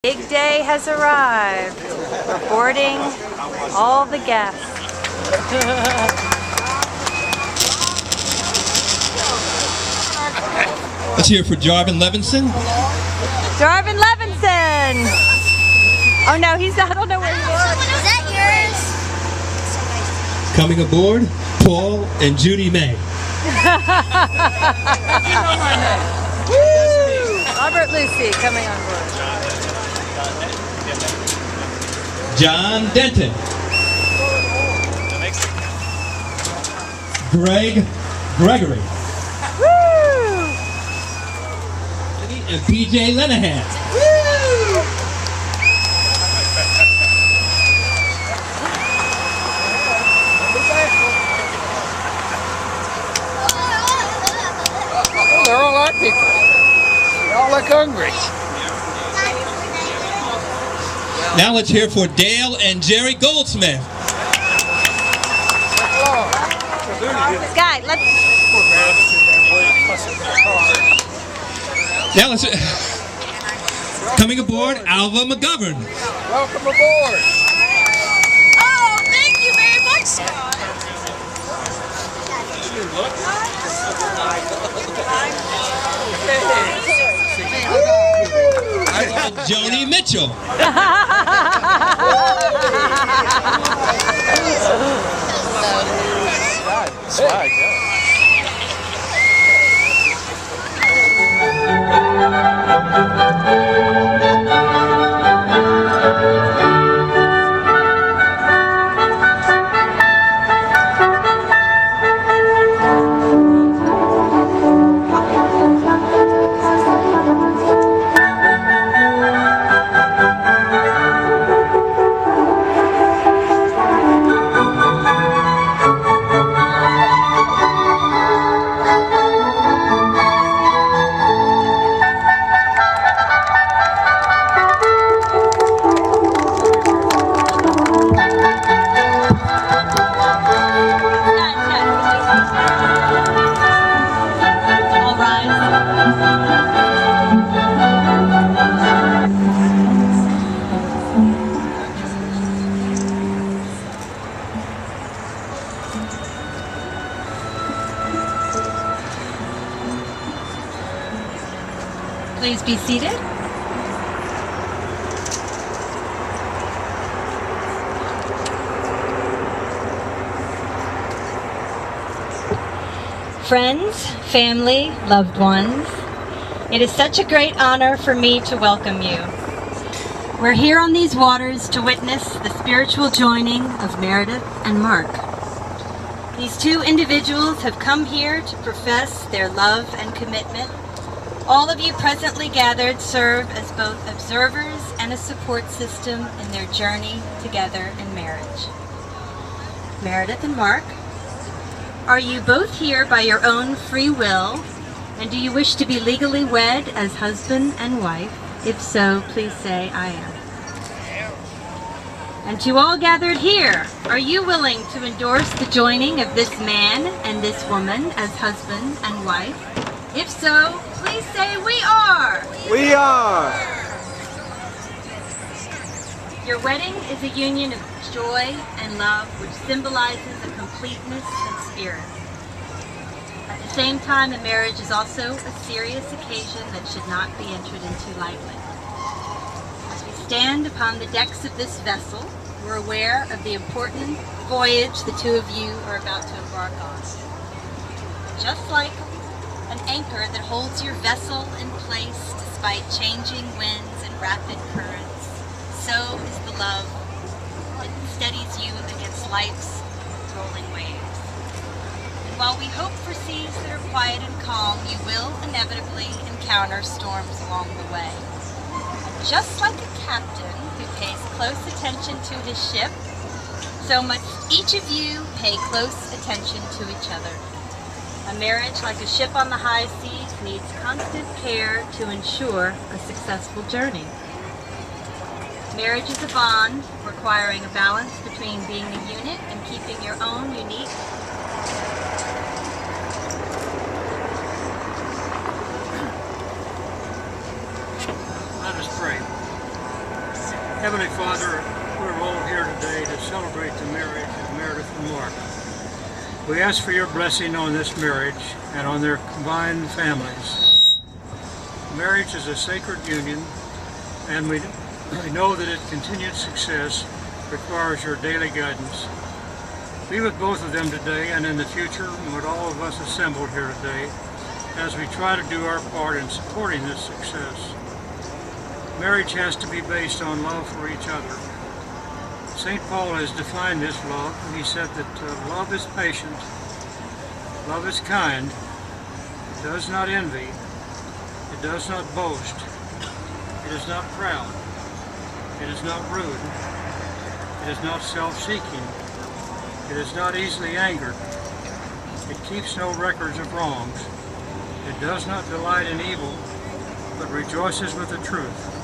Big day has arrived. We're boarding all the guests. Let's hear it for Jarvin Levinson. Jarvin Levinson! Oh no, he's not, I don't know where he is. Is that yours? Coming aboard, Paul and Judy May. Robert Lucy coming on board. John Denton. Gregory. Woo! And PJ Lenahan. Woo! They're all our people. They all look hungry. Now let's hear for Dale and Jerry Goldsmith. Guy, let's... Now let's... Coming aboard, Alva McGovern. Welcome aboard. Oh, thank you very much, Scott. Joni Mitchell. Swag, yeah. Please be seated. Friends, family, loved ones, it is such a great honor for me to welcome you. We're here on these waters to witness the spiritual joining of Meredith and Marc. These two individuals have come here to profess their love and commitment. All of you presently gathered serve as both observers and a support system in their journey together in marriage. Meredith and Marc, are you both here by your own free will, and do you wish to be legally wed as husband and wife? If so, please say I am. And to all gathered here, are you willing to endorse the joining of this man and this woman as husband and wife? If so, please say we are. We are. Your wedding is a union of joy and love which symbolizes a completeness of spirit. At the same time, a marriage is also a serious occasion that should not be entered into lightly. As we stand upon the decks of this vessel, we're aware of the important voyage the two of you are about to embark on. Just like an anchor that holds your vessel in place despite changing winds and rapid currents, so is the love that steadies you against life's rolling waves. And while we hope for seas that are quiet and calm, you will inevitably encounter storms along the way. And just like a captain who pays close attention to his ship, so must each of you pay close attention to each other. A marriage, like a ship on the high seas, needs constant care to ensure a successful journey. Marriage is a bond requiring a balance between being a unit and keeping your own unique Let us pray. Heavenly Father, we're all here today to celebrate the marriage of Meredith and Marc. We ask for your blessing on this marriage and on their combined families. Marriage is a sacred union, and we know that its continued success requires your daily guidance. Be with both of them today and in the future, and with all of us assembled here today, as we try to do our part in supporting this success. Marriage has to be based on love for each other. St. Paul has defined this love. He said that love is patient, love is kind, it does not envy, it does not boast, it is not proud, it is not rude, it is not self-seeking, it is not easily angered, it keeps no records of wrongs, it does not delight in evil, but rejoices with the truth.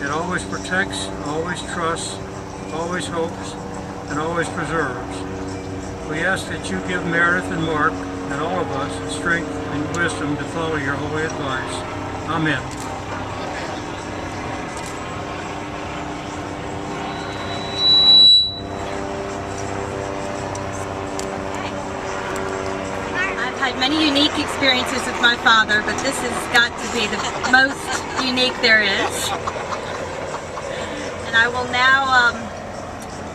It always protects, always trusts, always hopes, and always preserves. We ask that you give Meredith and Marc and all of us the strength and wisdom to follow your holy advice. Amen. I've had many unique experiences with my father, but this has got to be the most unique there is. And I will now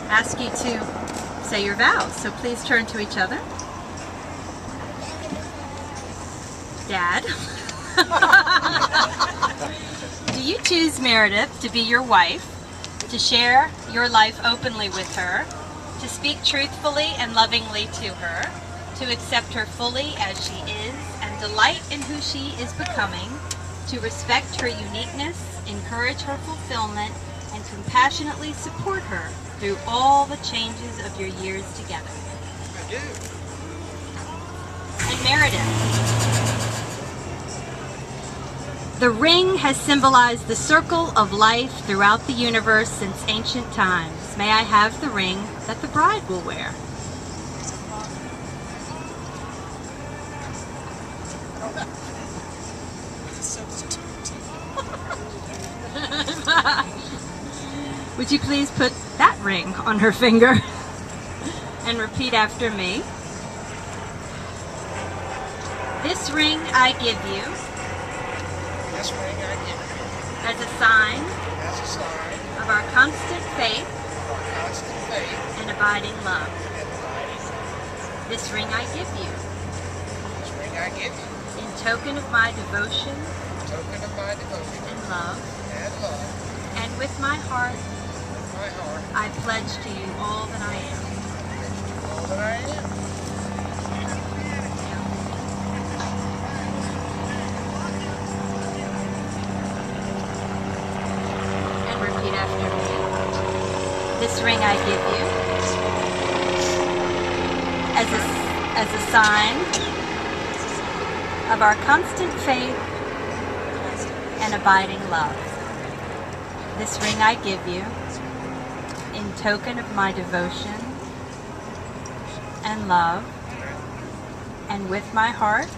ask you to say your vows. So please turn to each other. Dad, do you choose Meredith to be your wife, to share your life openly with her, to speak truthfully and lovingly to her, to accept her fully as she is and delight in who she is becoming, to respect her uniqueness, encourage her fulfillment, and compassionately support her through all the changes of your years together? I do. And Meredith, the ring has symbolized the circle of life throughout the universe since ancient times. May I have the ring that the bride will wear? Would you please put that ring on her finger and repeat after me? This ring I give you This ring I give you as a sign as a sign of our constant faith of our constant faith and abiding love. and abiding love. This ring I give you This ring I give you in token of my devotion in token of my devotion and love, and love. and with my heart With my heart, I pledge to you all that I am. all that I am. And repeat after me. This ring I give you as a sign of our constant faith and abiding love. This ring I give you in token of my devotion and love, and with my heart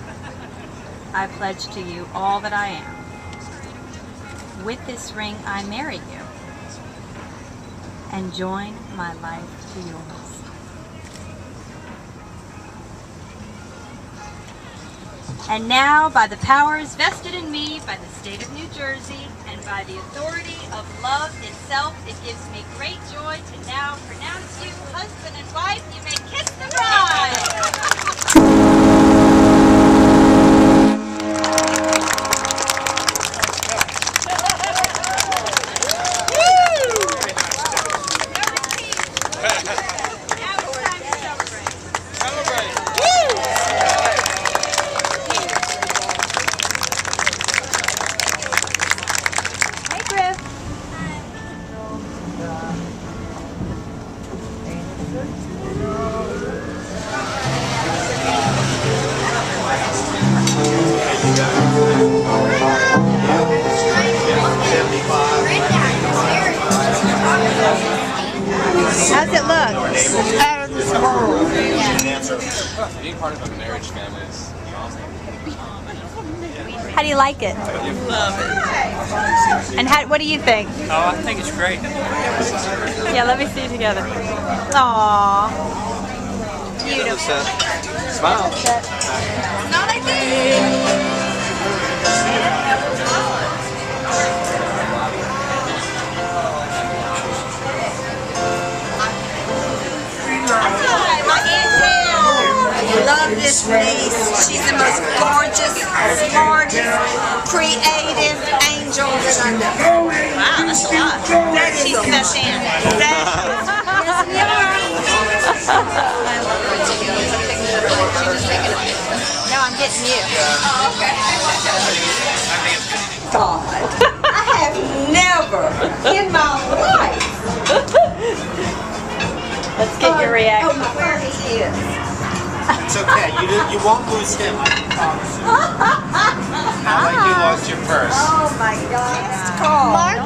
I pledge to you all that I am. With this ring I marry you and join my life to yours. And now, by the powers vested in me by the state of New Jersey and by the authority of love itself, it gives me great joy to now pronounce you husband and wife. You may kiss the bride. How's it look? Out of this world. Being part of a marriage family is awesome. How do you like it? Love it. And what do you think? Oh, I think it's great. Yeah, let me see it together. Aww. Beautiful. Smile. Not again. Hi, my Aunt Pam. Love this niece. She's the most gorgeous, smartest, creative angel that I know. Wow, that's a lot. She's the best aunt. No, I'm getting you. God, I have never in my life. Let's get your reaction. Oh, my God, he is. It's okay. You won't lose him. I promise you. Not like you lost your purse. Oh my God, it's called. Mark?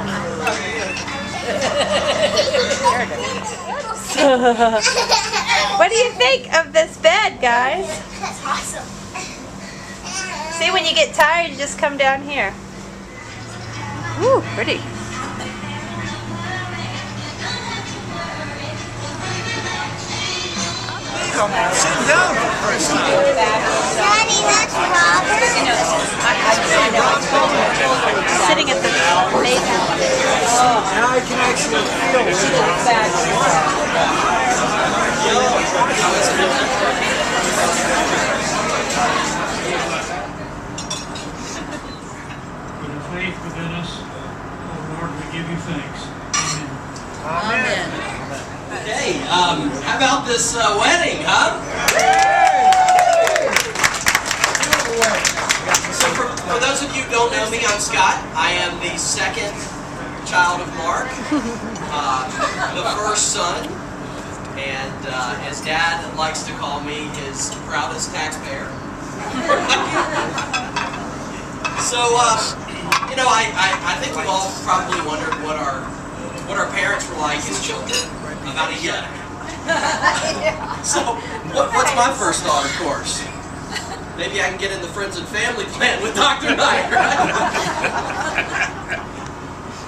What do you think of this bed, guys? That's awesome. See, when you get tired, you just come down here. Ooh, pretty. Sit down for the first time. Daddy, that's Robert. Sitting at the table. Now I can actually feel it. With the faith within us, oh Lord, we give you thanks. Amen. Hey, how about this wedding, huh? So for those of you who don't know me, I'm Scott. I am the second child of Mark, the first son, and as Dad likes to call me, his proudest taxpayer. So, you know, I think we've all probably wondered what our parents were like as children about a year. So, what's my first thought, of course? Maybe I can get in the friends and family plan with Dr. Knight, right?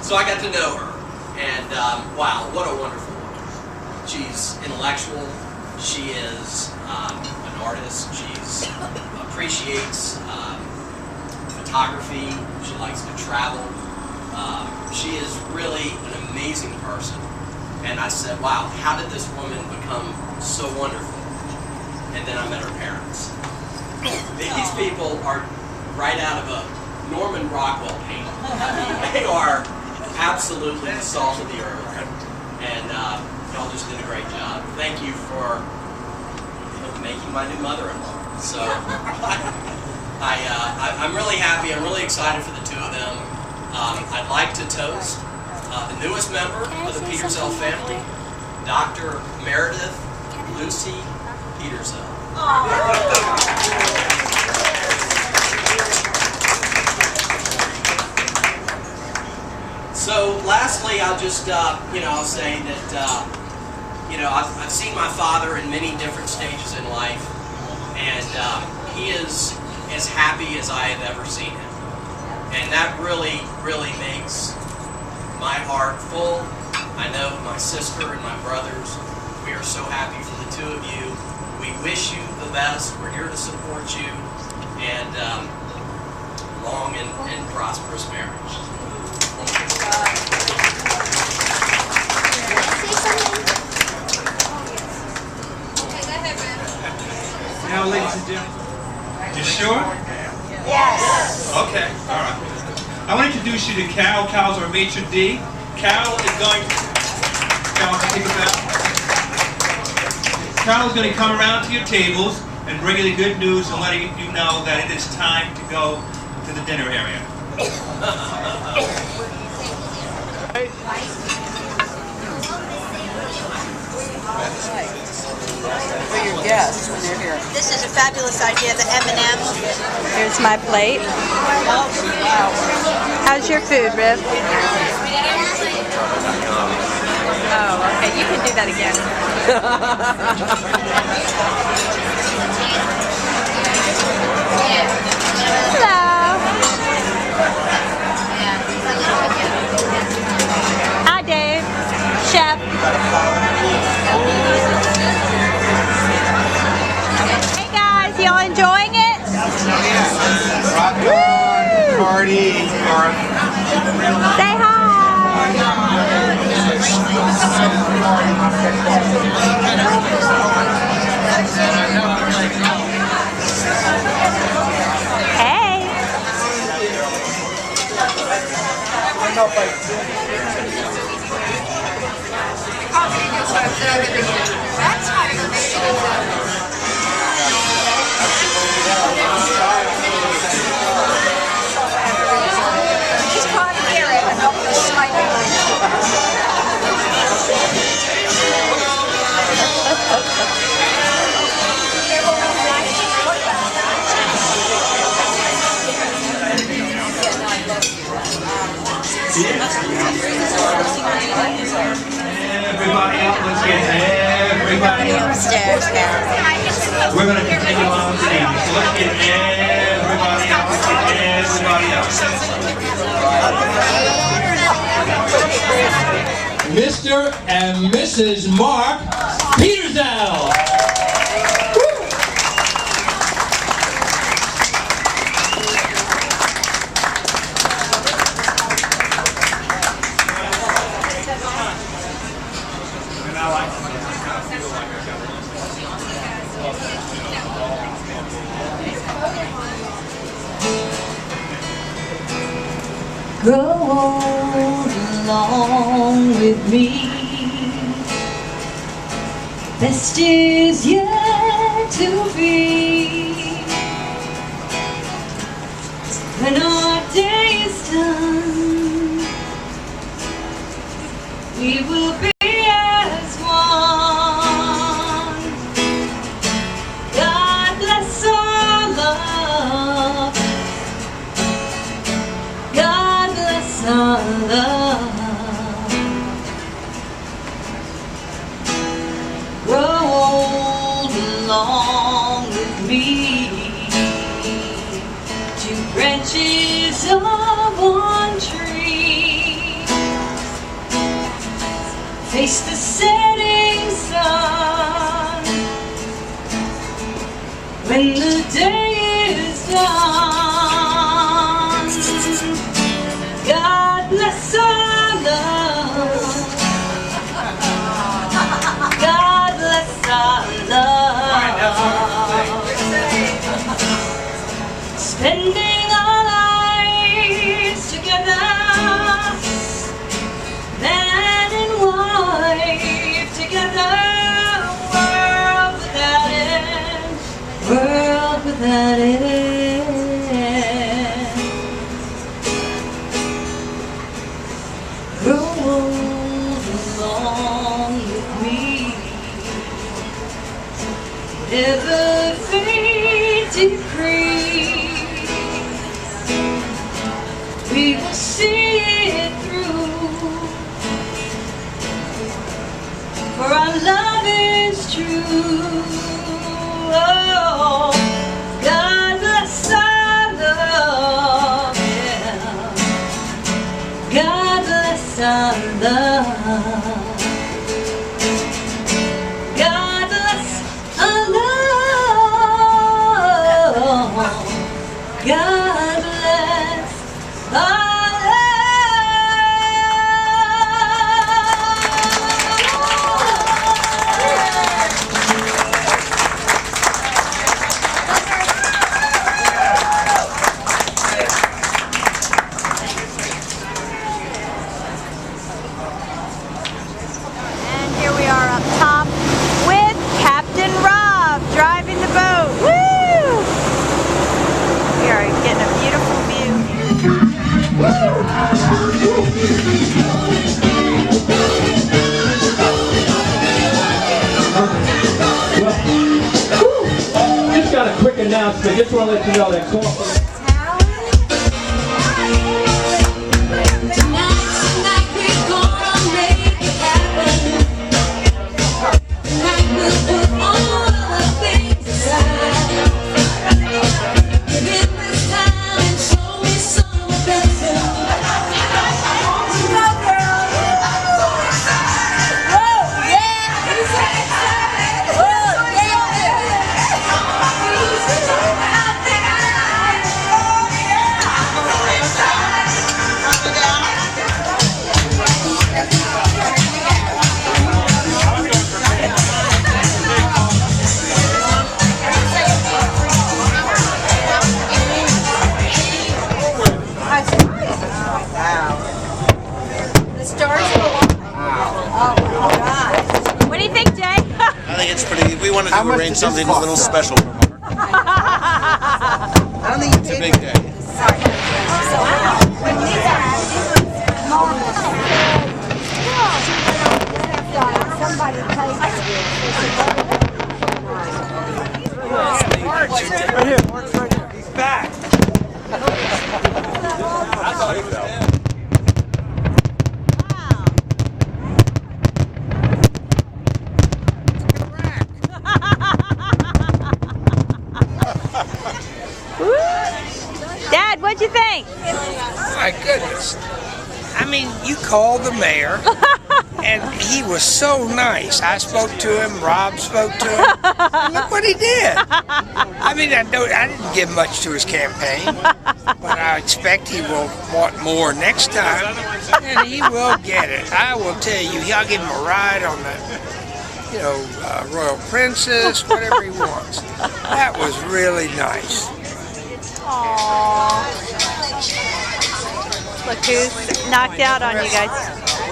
So I got to know her, and wow, what a wonderful woman. She's intellectual. She is an artist. She appreciates photography. She likes to travel. She is really an amazing person. And I said, wow, how did this woman become so wonderful? And then I met her parents. These people are right out of a Norman Rockwell painting. They are absolutely the salt of the earth. And y'all just did a great job. Thank you for making my new mother-in-law. So I'm really happy. I'm really excited for the two of them. I'd like to toast the newest member of the Petersell family, Dr. Meredith Lucy Petersell. So lastly, I'll just, I'll say that, I've seen my father in many different stages in life, and he is as happy as I have ever seen him. And that really, really makes my heart full. I know my sister and my brothers, we are so happy for the two of you. We wish you the best. We're here to support you, and long and prosperous marriage. Now, ladies and gentlemen, you sure? Yes. Okay, all right. I want to introduce you to Carol. Carol's our maitre d'. Carol is going to come around to your tables and bring you the good news and letting you know that it is time to go to the dinner area. For your guests when they're here. This is a fabulous idea, the M&M's. Here's my plate. How's your food, Rib? Oh, okay. You can do that again. Hi, Dave. Chef. Hey, guys. Y'all enjoying it? Rock on, party, Mark. Say hi. Hey. He's trying to hear it and not the Everybody up, let's get everybody upstairs now. We're going to continue on with the evening. So let's get everybody up, let's get everybody up. Mr. and Mrs. Marc Petersdale. Grow old along with me. Best is yet to be. When our day is done, we will be as one. God bless our love. God bless our love. Grow old along with me. Two branches of one tree face the setting sun. When the day is done, God bless our love. God bless our love. Spending our lives together, man and wife together, world without end, world without end. Grow old along with me. Whatever fate decrees, we will see it through. For our love is true. Oh, God bless our love. Yeah. God bless our love. God bless our love. God bless our And here we are up top with Captain Rob driving the boat. Woo! We are getting a beautiful view. Just got a quick announcement. Just want to let you know that coffee. This time The stars are alive. Oh my God. What do you think, Jay? I think it's pretty. We wanted to arrange something a little special for Mark. I don't think It's a big day. Somebody pays for this. Right here. He's back. That's how he felt. Dad, what'd you think? My goodness. I mean, you called the mayor, and he was so nice. I spoke to him, Rob spoke to him, and look what he did. I mean, I didn't give much to his campaign, but I expect he will want more next time, and he will get it. I will tell you, I'll give him a ride on the, Royal Princess, whatever he wants. That was really nice. Aww. Look who's knocked out on you guys.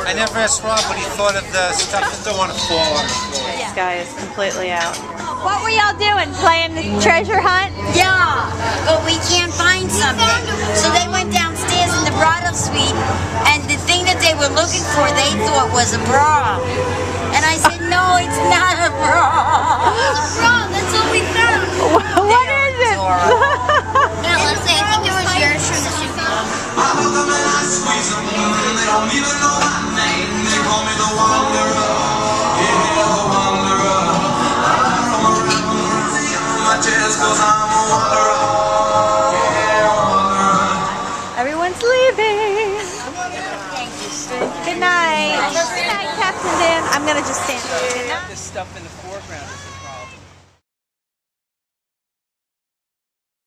I never asked Rob what he thought of the stuff that don't want to fall on the floor. This guy is completely out. What were y'all doing? Playing the treasure hunt? Yeah, but we can't find something. So they went downstairs in the bridal suite, and the thing that they were looking for, they thought was a bra. And I said, no, it's not a bra. It's a bra, that's what we found. What is it? Yeah, let's say, I think it was yours from the shoe. Everyone's leaving. Good night. Good night, Captain Dan. I'm gonna just stand here. This stuff in the foreground.